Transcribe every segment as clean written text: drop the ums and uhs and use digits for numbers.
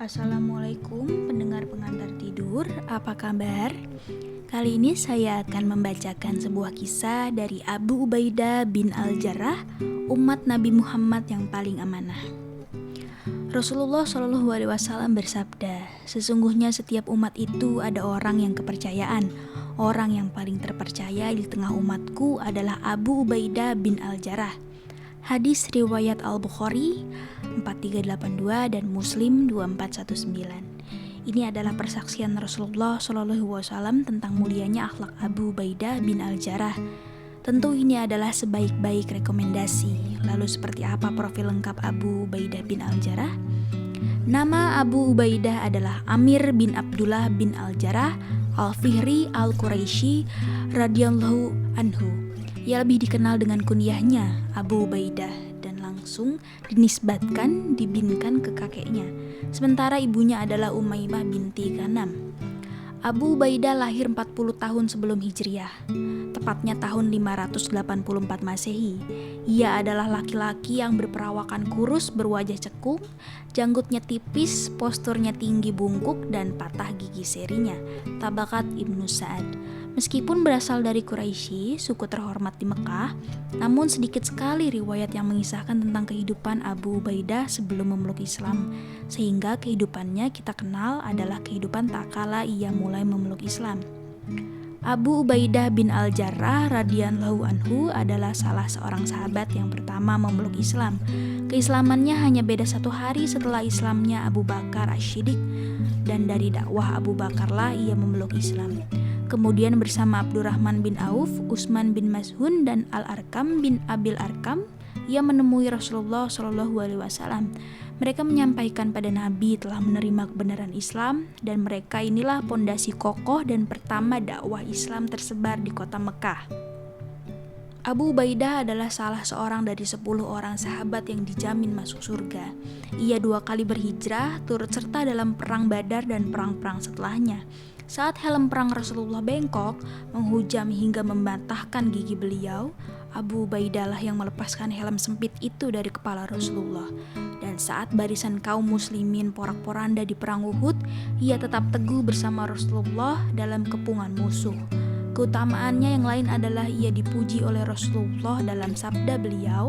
Assalamualaikum pendengar pengantar tidur, apa kabar? Kali ini saya akan membacakan sebuah kisah dari Abu Ubaidah bin Al-Jarrah, umat Nabi Muhammad yang paling amanah. Rasulullah SAW bersabda, sesungguhnya setiap umat itu ada orang yang kepercayaan. Orang yang paling terpercaya di tengah umatku adalah Abu Ubaidah bin Al-Jarrah. Hadis riwayat Al-Bukhari 4382 dan Muslim 2419. Ini adalah persaksian Rasulullah SAW tentang mulianya akhlak Abu Ubaidah bin Al-Jarrah. Tentu ini adalah sebaik-baik rekomendasi. Lalu seperti apa profil lengkap Abu Ubaidah bin Al-Jarrah? Nama Abu Ubaidah adalah Amir bin Abdullah bin Al-Jarrah Al-Fihri Al-Quraisy radhiyallahu anhu. Ia lebih dikenal dengan kunyahnya Abu Ubaidah dan langsung dibinkan ke kakeknya. Sementara ibunya adalah Umaymah binti Ghanam. Abu Ubaidah lahir 40 tahun sebelum Hijriah, tepatnya tahun 584 Masehi. Ia adalah laki-laki yang berperawakan kurus, berwajah cekung, janggutnya tipis, posturnya tinggi bungkuk, dan patah gigi serinya. Tabakat Ibnu Sa'ad. Meskipun berasal dari Quraisy, suku terhormat di Mekah, namun sedikit sekali riwayat yang mengisahkan tentang kehidupan Abu Ubaidah sebelum memeluk Islam, sehingga kehidupannya kita kenal adalah kehidupan tak kala ia mulai memeluk Islam. Abu Ubaidah bin Al-Jarrah radhiyallahu anhu adalah salah seorang sahabat yang pertama memeluk Islam. Keislamannya hanya beda 1 hari setelah Islamnya Abu Bakar Asy-Shiddiq, dan dari dakwah Abu Bakarlah ia memeluk Islam. Kemudian bersama Abdurrahman bin Auf, Utsman bin Maz'un, dan Al-Arkam bin Abil Arkam, ia menemui Rasulullah SAW. Mereka menyampaikan pada Nabi telah menerima kebenaran Islam, dan mereka inilah pondasi kokoh dan pertama dakwah Islam tersebar di kota Mekah. Abu Ubaidah adalah salah seorang dari 10 orang sahabat yang dijamin masuk surga. Ia 2 kali berhijrah, turut serta dalam perang Badar dan perang-perang setelahnya. Saat helm perang Rasulullah bengkok, menghujam hingga mematahkan gigi beliau, Abu Ubaidah lah yang melepaskan helm sempit itu dari kepala Rasulullah. Dan saat barisan kaum muslimin porak-poranda di perang Uhud, ia tetap teguh bersama Rasulullah dalam kepungan musuh. Keutamaannya yang lain adalah ia dipuji oleh Rasulullah dalam sabda beliau,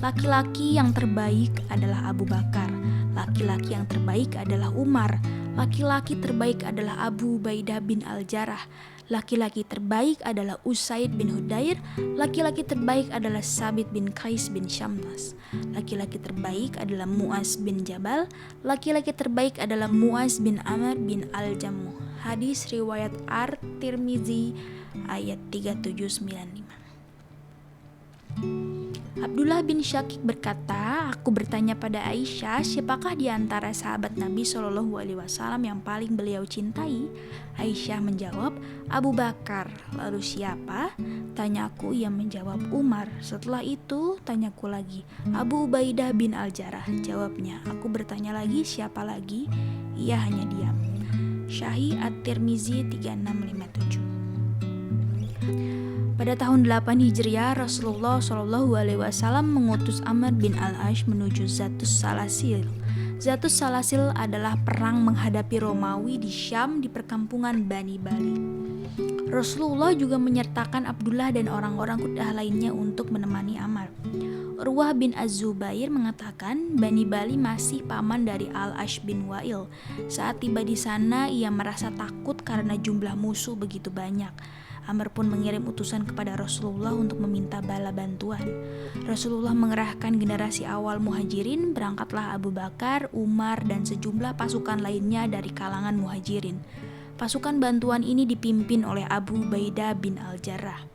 laki-laki yang terbaik adalah Abu Bakar, laki-laki yang terbaik adalah Umar, laki-laki terbaik adalah Abu Ubaidah bin Al-Jarrah, laki-laki terbaik adalah Usaid bin Hudair, laki-laki terbaik adalah Sabit bin Qais bin Syammas, laki-laki terbaik adalah Mu'az bin Jabal, laki-laki terbaik adalah Mu'az bin Amr bin Al-Jammuh. Hadis riwayat At-Tirmizi ayat 3795. Abdullah bin Syakik berkata, aku bertanya pada Aisyah, siapakah di antara sahabat Nabi SAW yang paling beliau cintai? Aisyah menjawab, Abu Bakar. Lalu siapa? Tanyaku, ia menjawab Umar. Setelah itu tanyaku lagi, Abu Ubaidah bin Al-Jarrah. Jawabnya, aku bertanya lagi, siapa lagi? Ia hanya diam. Sahih At-Tirmizi 3657. Pada tahun 8 Hijriah, Rasulullah SAW mengutus Amr bin Al-Ash menuju Zatus Salasil. Zatus Salasil adalah perang menghadapi Romawi di Syam di perkampungan Bani Bali. Rasulullah juga menyertakan Abdullah dan orang-orang Quraish lainnya untuk menemani Amr. Urwah bin Az-Zubair mengatakan Bani Bali masih paman dari Al-Ash bin Wa'il. Saat tiba di sana, ia merasa takut karena jumlah musuh begitu banyak. Amr pun mengirim utusan kepada Rasulullah untuk meminta bala bantuan. Rasulullah mengerahkan generasi awal muhajirin, berangkatlah Abu Bakar, Umar, dan sejumlah pasukan lainnya dari kalangan muhajirin. Pasukan bantuan ini dipimpin oleh Abu Ubaidah bin Al-Jarrah.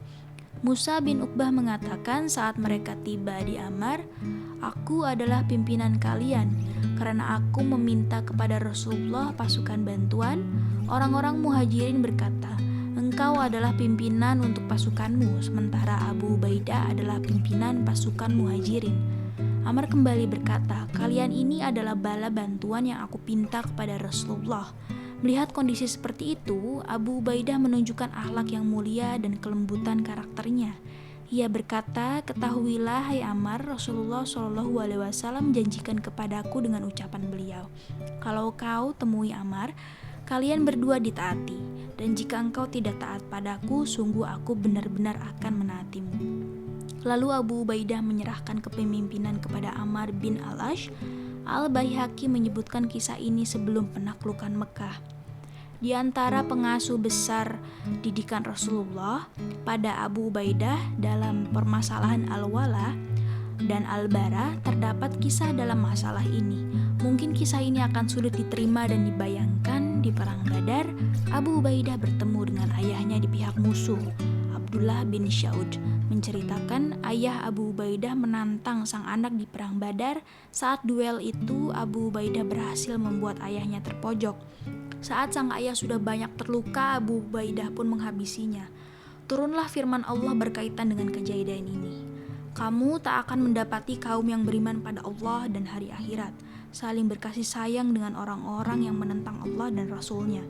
Musa bin Uqbah mengatakan saat mereka tiba di Amr, aku adalah pimpinan kalian karena aku meminta kepada Rasulullah pasukan bantuan. Orang-orang muhajirin berkata, engkau adalah pimpinan untuk pasukanmu, sementara Abu Ubaidah adalah pimpinan pasukan muhajirin. Amr kembali berkata, kalian ini adalah bala bantuan yang aku pinta kepada Rasulullah. Melihat kondisi seperti itu, Abu Ubaidah menunjukkan akhlak yang mulia dan kelembutan karakternya. Ia berkata, ketahuilah hai Ammar, Rasulullah SAW menjanjikan kepadaku dengan ucapan beliau, Kalau kau temui Amar, kalian berdua ditaati, dan jika engkau tidak taat padaku, sungguh aku benar-benar akan menaatimu." Lalu Abu Ubaidah menyerahkan kepemimpinan kepada Ammar bin al-Ash. Al-Baihaqi menyebutkan kisah ini sebelum penaklukan Mekah. Di antara pengasuh besar didikan Rasulullah pada Abu Ubaidah dalam permasalahan al-wala dan al-bara, terdapat kisah dalam masalah ini. Mungkin kisah ini akan sulit diterima dan dibayangkan. Di perang Badar, Abu Ubaidah bertemu dengan ayahnya di pihak musuh. Abdullah bin Syaud menceritakan ayah Abu Ubaidah menantang sang anak di perang Badar. Saat duel itu, Abu Ubaidah berhasil membuat ayahnya terpojok. Saat sang ayah sudah banyak terluka, Abu Ubaidah pun menghabisinya. Turunlah firman Allah berkaitan dengan kejadian ini. "Kamu tak akan mendapati kaum yang beriman pada Allah dan hari akhirat, saling berkasih sayang dengan orang-orang yang menentang Allah dan Rasul-Nya,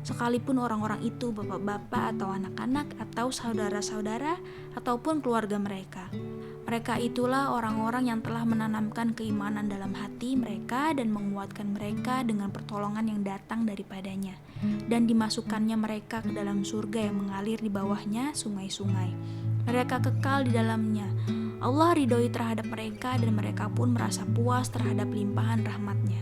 sekalipun orang-orang itu bapak-bapak atau anak-anak atau saudara-saudara ataupun keluarga mereka. Mereka itulah orang-orang yang telah menanamkan keimanan dalam hati mereka dan menguatkan mereka dengan pertolongan yang datang daripadanya, dan dimasukkannya mereka ke dalam surga yang mengalir di bawahnya sungai-sungai. Mereka kekal di dalamnya. Allah ridhoi terhadap mereka dan mereka pun merasa puas terhadap limpahan rahmat-Nya.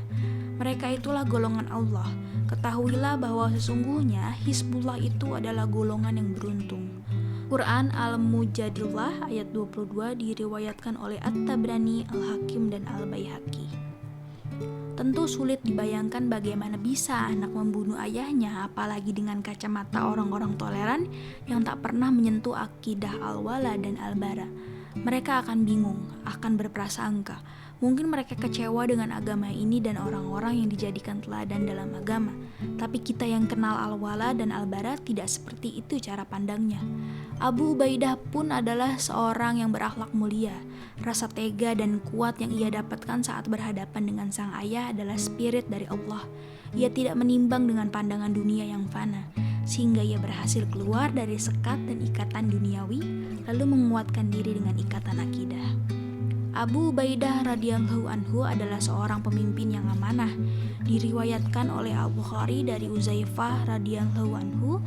Mereka itulah golongan Allah. Ketahuilah bahwa sesungguhnya Hizbullah itu adalah golongan yang beruntung." Quran Al-Mujadilah ayat 22 diriwayatkan oleh At-Tabrani, Al-Hakim, dan Al-Baihaqi. Tentu sulit dibayangkan bagaimana bisa anak membunuh ayahnya, apalagi dengan kacamata orang-orang toleran yang tak pernah menyentuh akidah al-wala dan al-bara. Mereka akan bingung, akan berprasangka. Mungkin mereka kecewa dengan agama ini dan orang-orang yang dijadikan teladan dalam agama. Tapi kita yang kenal al-wala dan al-bara tidak seperti itu cara pandangnya. Abu Ubaidah pun adalah seorang yang berakhlak mulia. Rasa tega dan kuat yang ia dapatkan saat berhadapan dengan sang ayah adalah spirit dari Allah. Ia tidak menimbang dengan pandangan dunia yang fana, sehingga ia berhasil keluar dari sekat dan ikatan duniawi, lalu menguatkan diri dengan ikatan akidah. Abu Ubaidah radhiyallahu anhu adalah seorang pemimpin yang amanah. Diriwayatkan oleh Al-Bukhari dari Uzaifah radhiyallahu anhu,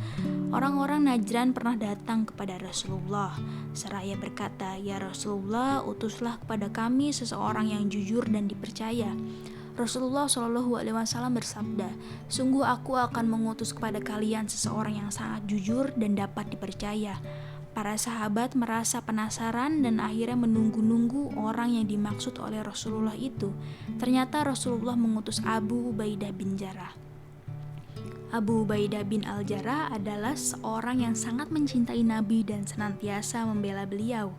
orang-orang Najran pernah datang kepada Rasulullah seraya berkata, "Ya Rasulullah, utuslah kepada kami seseorang yang jujur dan dipercaya." Rasulullah Shallallahu Alaihi Wasallam bersabda, "Sungguh aku akan mengutus kepada kalian seseorang yang sangat jujur dan dapat dipercaya." Para sahabat merasa penasaran dan akhirnya menunggu-nunggu orang yang dimaksud oleh Rasulullah itu. Ternyata Rasulullah mengutus Abu Ubaidah bin Jarrah. Abu Ubaidah bin al-Jarrah adalah seorang yang sangat mencintai Nabi dan senantiasa membela beliau.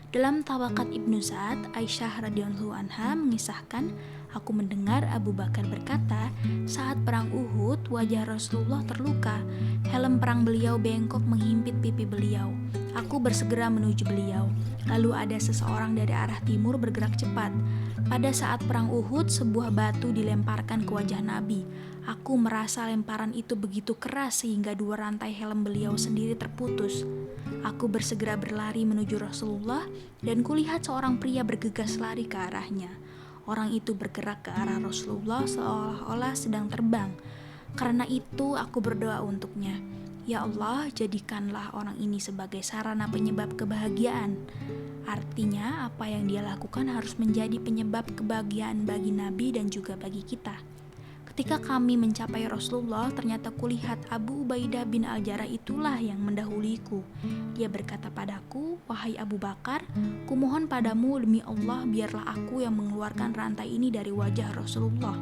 Dalam Tabaqat Ibnu Sa'ad, Aisyah radhiyallahu anha mengisahkan, "Aku mendengar Abu Bakar berkata, saat perang Uhud wajah Rasulullah terluka, helm perang beliau bengkok menghimpit pipi beliau. Aku bersegera menuju beliau. Lalu ada seseorang dari arah timur bergerak cepat. Pada saat perang Uhud, sebuah batu dilemparkan ke wajah Nabi. Aku merasa lemparan itu begitu keras sehingga dua rantai helm beliau sendiri terputus. Aku bersegera berlari menuju Rasulullah dan kulihat seorang pria bergegas lari ke arahnya. Orang itu bergerak ke arah Rasulullah seolah-olah sedang terbang. Karena itu aku berdoa untuknya. Ya Allah, jadikanlah orang ini sebagai sarana penyebab kebahagiaan. Artinya apa yang dia lakukan harus menjadi penyebab kebahagiaan bagi Nabi dan juga bagi kita. Ketika kami mencapai Rasulullah, ternyata kulihat Abu Ubaidah bin al-Jarrah itulah yang mendahuliku. Dia berkata padaku, "Wahai Abu Bakar, kumohon padamu demi Allah biarlah aku yang mengeluarkan rantai ini dari wajah Rasulullah."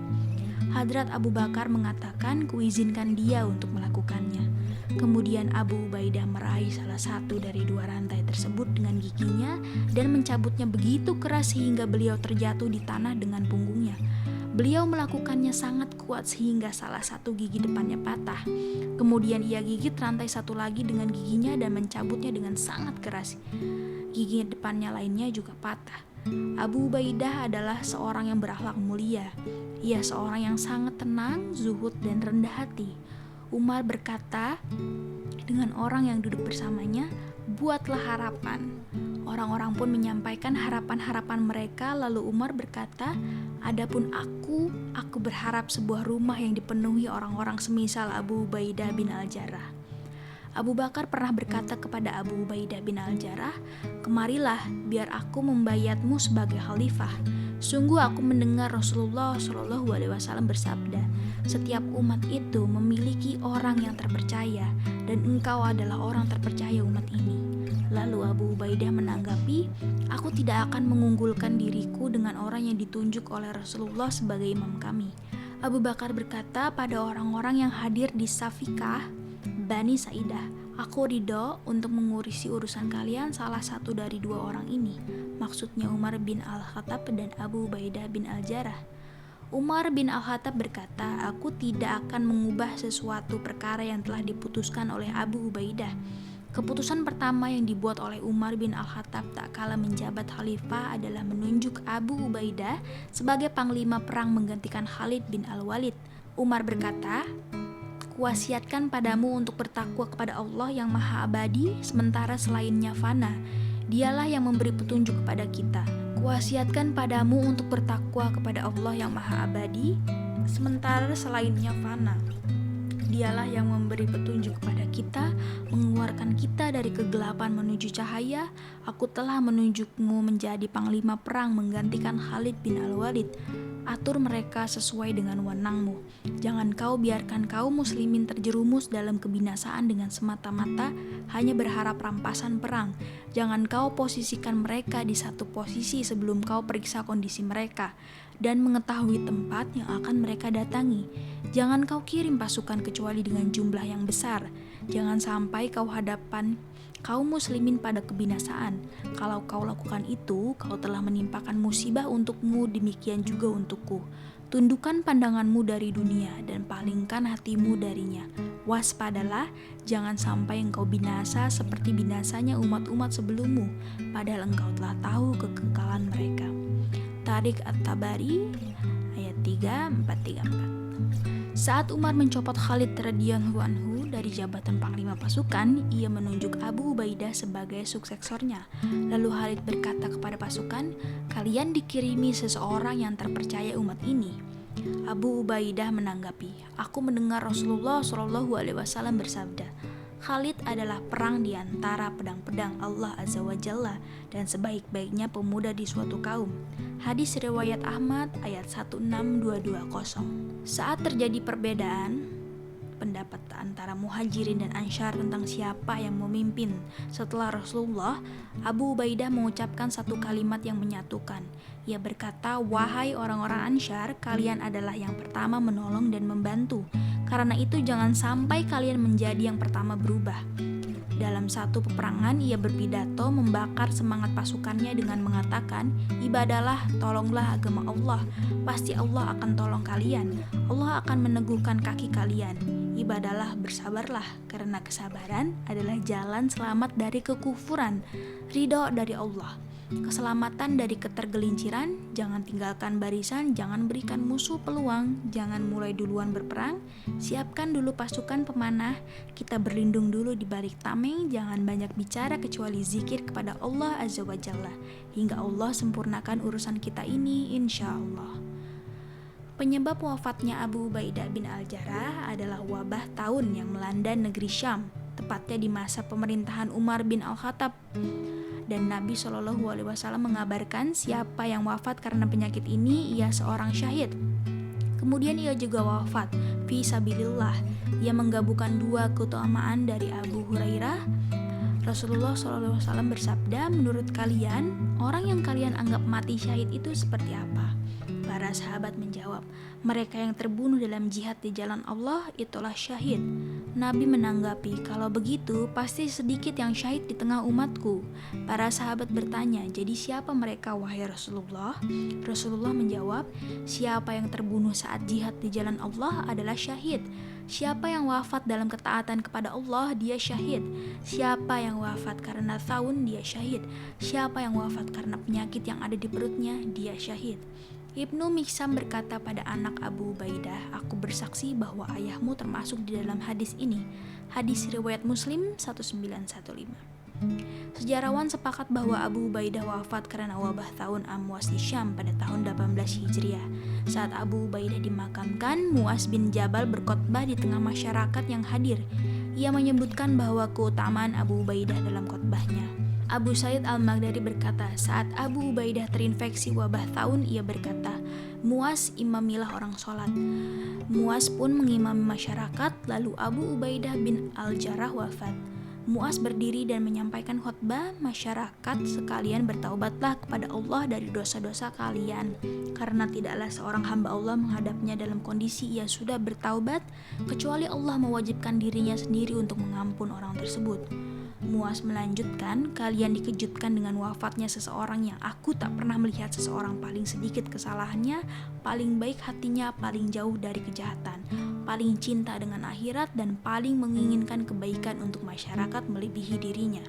Hadrat Abu Bakar mengatakan, "Kuizinkan dia untuk melakukannya." Kemudian Abu Ubaidah meraih salah satu dari dua rantai tersebut dengan giginya dan mencabutnya begitu keras sehingga beliau terjatuh di tanah dengan punggungnya. Beliau melakukannya sangat kuat sehingga salah satu gigi depannya patah. Kemudian ia gigit rantai satu lagi dengan giginya dan mencabutnya dengan sangat keras. Gigi depannya lainnya juga patah. Abu Ubaidah adalah seorang yang berakhlak mulia. Ia seorang yang sangat tenang, zuhud, dan rendah hati. Umar berkata dengan orang yang duduk bersamanya, "Buatlah harapan." Orang-orang pun menyampaikan harapan-harapan mereka, lalu Umar berkata, "Adapun aku berharap sebuah rumah yang dipenuhi orang-orang semisal Abu Ubaidah bin Al-Jarrah." Abu Bakar pernah berkata kepada Abu Ubaidah bin Al-Jarrah, "Kemarilah, biar aku membayatmu sebagai khalifah. Sungguh aku mendengar Rasulullah SAW bersabda, setiap umat itu memiliki orang yang terpercaya, dan engkau adalah orang terpercaya umat ini." Lalu Abu Ubaidah menanggapi, "Aku tidak akan mengunggulkan diriku dengan orang yang ditunjuk oleh Rasulullah sebagai imam kami." Abu Bakar berkata pada orang-orang yang hadir di Safikah Bani Sa'idah, "Aku ridho untuk mengurusi urusan kalian salah satu dari dua orang ini." Maksudnya Umar bin Al-Khattab dan Abu Ubaidah bin Al-Jarrah. Umar bin Al-Khattab berkata, "Aku tidak akan mengubah sesuatu perkara yang telah diputuskan oleh Abu Ubaidah." Keputusan pertama yang dibuat oleh Umar bin Al-Khattab tak kala menjabat khalifah adalah menunjuk Abu Ubaidah sebagai panglima perang menggantikan Khalid bin Al-Walid. Umar berkata, "Kuwasiatkan padamu untuk bertakwa kepada Allah yang Maha Abadi, sementara selainnya fana. Dialah yang memberi petunjuk kepada kita. Kuwasiatkan padamu untuk bertakwa kepada Allah yang Maha Abadi, sementara selainnya fana. Dialah yang memberi petunjuk kepada kita, mengeluarkan kita dari kegelapan menuju cahaya. Aku telah menunjukmu menjadi panglima perang menggantikan Khalid bin Al-Walid. Atur mereka sesuai dengan wewenangmu. Jangan kau biarkan kaum muslimin terjerumus dalam kebinasaan dengan semata-mata hanya berharap rampasan perang. Jangan kau posisikan mereka di satu posisi sebelum kau periksa kondisi mereka dan mengetahui tempat yang akan mereka datangi. Jangan kau kirim pasukan kecuali dengan jumlah yang besar. Jangan sampai kau hadapan kaum muslimin pada kebinasaan. Kalau kau lakukan itu, kau telah menimpakan musibah untukmu, demikian juga untukku. Tundukkan pandanganmu dari dunia dan palingkan hatimu darinya. Waspadalah, jangan sampai engkau binasa seperti binasanya umat-umat sebelummu, padahal engkau telah tahu kekekalan mereka." Tariq At-Tabari ayat 3434. Saat Umar mencopot Khalid radhiyallahu anhu dari jabatan panglima pasukan, ia menunjuk Abu Ubaidah sebagai suksesornya. Lalu Khalid berkata kepada pasukan, "Kalian dikirimi seseorang yang terpercaya umat ini." Abu Ubaidah menanggapi, "Aku mendengar Rasulullah SAW bersabda, Khalid adalah perang di antara pedang-pedang Allah Azza wa Jalla dan sebaik-baiknya pemuda di suatu kaum." Hadis riwayat Ahmad ayat 16220. Saat terjadi perbedaan pendapat antara Muhajirin dan Ansyar tentang siapa yang memimpin setelah Rasulullah, Abu Ubaidah mengucapkan satu kalimat yang menyatukan. Ia berkata, "Wahai orang-orang Ansyar, kalian adalah yang pertama menolong dan membantu. Karena itu jangan sampai kalian menjadi yang pertama berubah." Dalam satu peperangan, ia berpidato membakar semangat pasukannya dengan mengatakan, "Ibadahlah, tolonglah agama Allah. Pasti Allah akan tolong kalian. Allah akan meneguhkan kaki kalian. Ibadahlah, bersabarlah, karena kesabaran adalah jalan selamat dari kekufuran, ridho dari Allah, keselamatan dari ketergelinciran. Jangan tinggalkan barisan, jangan berikan musuh peluang, jangan mulai duluan berperang. Siapkan dulu pasukan pemanah, kita berlindung dulu di balik tameng, jangan banyak bicara kecuali zikir kepada Allah Azza wa Jalla, hingga Allah sempurnakan urusan kita ini insya Allah." Penyebab wafatnya Abu Ubaidah bin Al-Jarrah adalah wabah taun yang melanda negeri Syam, tepatnya di masa pemerintahan Umar bin Al-Khattab. Dan Nabi SAW mengabarkan siapa yang wafat karena penyakit ini, ia seorang syahid. Kemudian ia juga wafat fi sabilillah. Ia menggabungkan dua keutamaan dari Abu Hurairah. Rasulullah SAW bersabda, "Menurut kalian, orang yang kalian anggap mati syahid itu seperti apa?" Para sahabat menjawab, "Mereka yang terbunuh dalam jihad di jalan Allah itulah syahid." Nabi menanggapi, "Kalau begitu, pasti sedikit yang syahid di tengah umatku." Para sahabat bertanya, "Jadi siapa mereka, wahai Rasulullah?" Rasulullah menjawab, "Siapa yang terbunuh saat jihad di jalan Allah adalah syahid. Siapa yang wafat dalam ketaatan kepada Allah, dia syahid. Siapa yang wafat karena taun, dia syahid. Siapa yang wafat karena penyakit yang ada di perutnya, dia syahid." Ibnu Miksam berkata pada anak Abu Ubaidah, "Aku bersaksi bahwa ayahmu termasuk di dalam hadis ini." Hadis riwayat Muslim 1915. Sejarawan sepakat bahwa Abu Ubaidah wafat karena wabah tahun Amwas di Syam pada tahun 18 Hijriah. Saat Abu Ubaidah dimakamkan, Mu'az bin Jabal berkhotbah di tengah masyarakat yang hadir. Ia menyebutkan bahwa keutamaan Abu Ubaidah dalam khotbahnya. Abu Said Al-Maghdari berkata, saat Abu Ubaidah terinfeksi wabah tahun, ia berkata, Mu'az imamilah orang sholat. Mu'az pun mengimami masyarakat, lalu Abu Ubaidah bin Al-Jarrah wafat. Mu'az berdiri dan menyampaikan khotbah, masyarakat sekalian bertaubatlah kepada Allah dari dosa-dosa kalian, karena tidaklah seorang hamba Allah menghadapnya dalam kondisi ia sudah bertaubat, kecuali Allah mewajibkan dirinya sendiri untuk mengampun orang tersebut. Mu'az melanjutkan, kalian dikejutkan dengan wafatnya seseorang yang aku tak pernah melihat seseorang paling sedikit kesalahannya, paling baik hatinya, paling jauh dari kejahatan, paling cinta dengan akhirat, dan paling menginginkan kebaikan untuk masyarakat melebihi dirinya.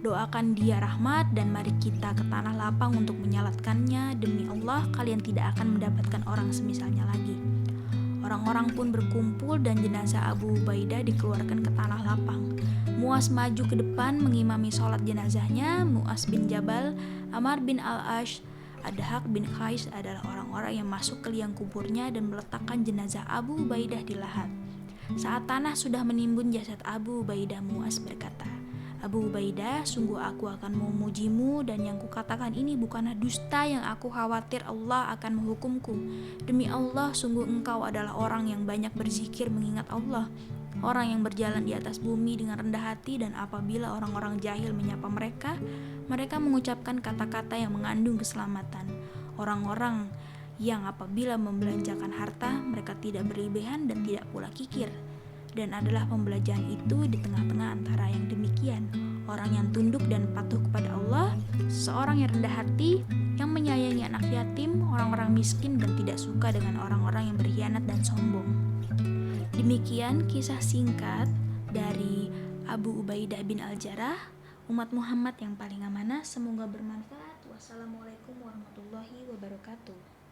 Doakan dia rahmat dan mari kita ke tanah lapang untuk menyalatkannya. Demi Allah, kalian tidak akan mendapatkan orang semisalnya lagi. Orang-orang pun berkumpul dan jenazah Abu Ubaidah dikeluarkan ke tanah lapang. Mu'az maju ke depan mengimami sholat jenazahnya. Mu'az bin Jabal, Amr bin Al-Ash, Adhaq bin Qais adalah orang-orang yang masuk ke liang kuburnya dan meletakkan jenazah Abu Ubaidah di lahat. Saat tanah sudah menimbun jasad Abu Ubaidah, Mu'az berkata, Abu Ubaidah, sungguh aku akan memujimu, dan yang kukatakan ini bukanlah dusta yang aku khawatir Allah akan menghukumku. Demi Allah, sungguh engkau adalah orang yang banyak berzikir mengingat Allah, orang yang berjalan di atas bumi dengan rendah hati, dan apabila orang-orang jahil menyapa mereka, mereka mengucapkan kata-kata yang mengandung keselamatan. Orang-orang yang apabila membelanjakan harta, mereka tidak berlebihan dan tidak pula kikir. Dan adalah pembelajaran itu di tengah-tengah antara yang demikian, orang yang tunduk dan patuh kepada Allah, seseorang yang rendah hati, yang menyayangi anak yatim, orang-orang miskin, dan tidak suka dengan orang-orang yang berkhianat dan sombong. Demikian kisah singkat dari Abu Ubaidah bin Al-Jarrah, umat Muhammad yang paling amanah. Semoga bermanfaat. Wassalamualaikum warahmatullahi wabarakatuh.